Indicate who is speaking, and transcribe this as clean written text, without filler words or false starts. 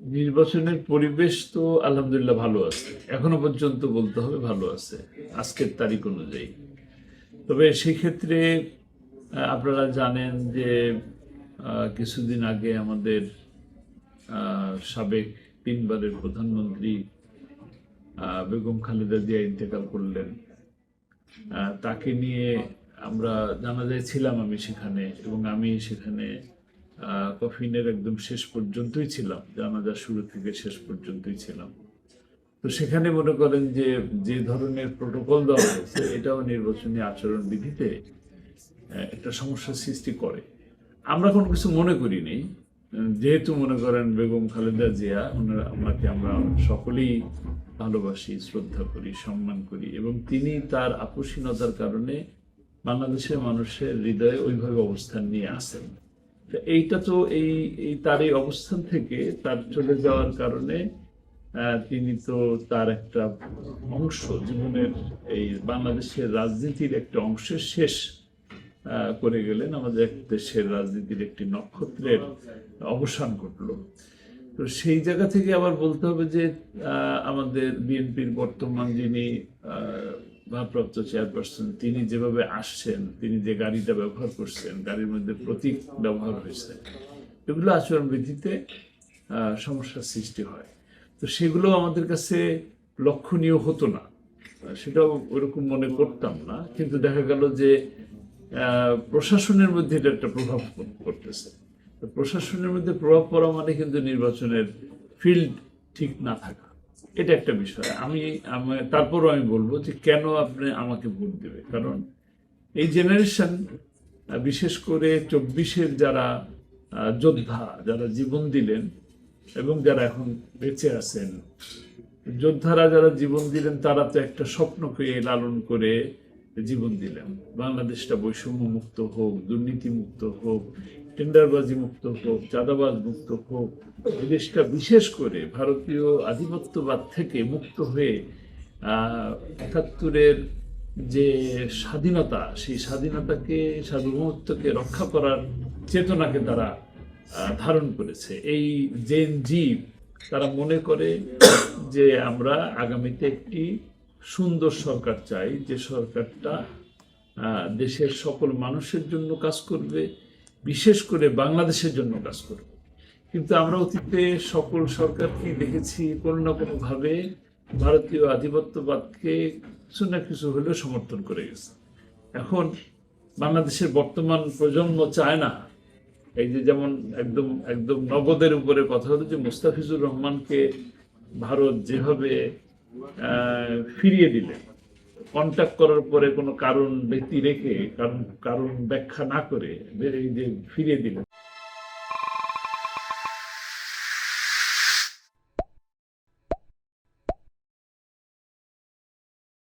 Speaker 1: নির্বাচনের পরিবেশ তো আলহামদুলিল্লাহ ভালো আছে, এখনো পর্যন্ত বলতে হবে ভালো আছে আজকের তারিখ অনুযায়ী। তবে সেক্ষেত্রে আপনারা জানেন যে কিছুদিন আগে আমাদের সাবেক 3বারের প্রধানমন্ত্রী বেগম খালেদা জিয়া ইন্তেকাল করলেন। তাকে নিয়ে আমরা জানাজায় ছিলাম, আমি সেখানে, এবং আমি সেখানে কফিনের একদম শেষ পর্যন্তই ছিলাম, জানাজা শুরু থেকে শেষ পর্যন্তই ছিলাম। তো সেখানে মনে করেন যে যে ধরনের প্রোটোকল দেওয়া হয়েছে, এটাও নির্বাচনী আচরণ বিধিতে একটা সমস্যার সৃষ্টি করে। আমরা কোনো কিছু মনে করিনি, যেহেতু মনে করেন বেগম খালেদা জিয়া, ওনাকে আমরা সকলেই ভালোবাসি, শ্রদ্ধা করি, সম্মান করি, এবং তিনি তার আপোষহীনতার কারণে বাংলাদেশের মানুষের হৃদয়ে ওইভাবে অবস্থান নিয়ে আসেন। এইটা তো এই এই তার এই অবস্থান থেকে তার চলে যাওয়ার কারণে তিনি তো তার একটা অংশ, জীবনের এই বাংলাদেশের রাজনীতির একটা অংশের শেষ করে গেলেন। আমাদের এক দেশের রাজনীতির একটি নক্ষত্রের অবসান ঘটলো। তো সেই জায়গা থেকে আবার বলতে হবে যে আমাদের বিএনপির বর্তমান যিনি ভারপ্রাপ্ত চেয়ারপারসন, তিনি যেভাবে আসছেন, তিনি যে গাড়িটা ব্যবহার করছেন, গাড়ির মধ্যে প্রতীক ব্যবহার হয়েছে, এগুলো আচরণবিধিতে সমস্যার সৃষ্টি হয়। তো সেগুলো আমাদের কাছে লক্ষণীয় হতো না, সেটাও ওরকম মনে করতাম না, কিন্তু দেখা গেল যে প্রশাসনের মধ্যে এটা একটা প্রভাব পড়তেছে। প্রশাসনের মধ্যে প্রভাব পড়া মানে কিন্তু নির্বাচনের ফিল্ড ঠিক না থাকা, এটা একটা বিষয়। তারপরও আমি বলবো যে কেন আপনি আমাকে ভোট দেবে, কারণ এই জেনারেশন, বিশেষ করে 24-এর যারা যোদ্ধা, যারা জীবন দিলেন এবং যারা এখন বেঁচে আছেন, যোদ্ধারা যারা জীবন দিলেন, তারা তো একটা স্বপ্নকে লালন করে জীবন দিলেন, বাংলাদেশটা বৈষম্য মুক্ত হোক, দুর্নীতি মুক্ত হোক, টেন্ডারবাজি মুক্ত হোক, চাঁদাবাজ মুক্ত হোক, দেশটা বিশেষ করে ভারতীয় আধিপত্যবাদ থেকে মুক্ত হয়ে ৭১-এর যে স্বাধীনতা, সেই স্বাধীনতাকে, সার্বভৌমত্বকে রক্ষা করার চেতনাকে তারা ধারণ করেছে। এই জেন জি, তারা মনে করে যে আমরা আগামীতে একটি সুন্দর সরকার চাই, যে সরকারটা দেশের সকল মানুষের জন্য কাজ করবে, বিশেষ করে বাংলাদেশের জন্য কাজ করবে। কিন্তু আমরা অতীতে সকল সরকারকে দেখেছি কোনো না কোনোভাবে ভারতীয় আধিপত্যবাদকে কিছু না কিছু হলেও সমর্থন করে গেছে। এখন বাংলাদেশের বর্তমান প্রজন্ম চায় না, এই যে যেমন একদম একদম নগদের উপরে কথা হলো যে মুস্তাফিজুর রহমানকে ভারত যেভাবে ফিরিয়ে দিলেন, কন্ট্যাক্ট করার পরে কোনো কারণ ব্যক্তি রেখে, কারণ ব্যাখ্যা না করে এই যে ফিরিয়ে দিলেন,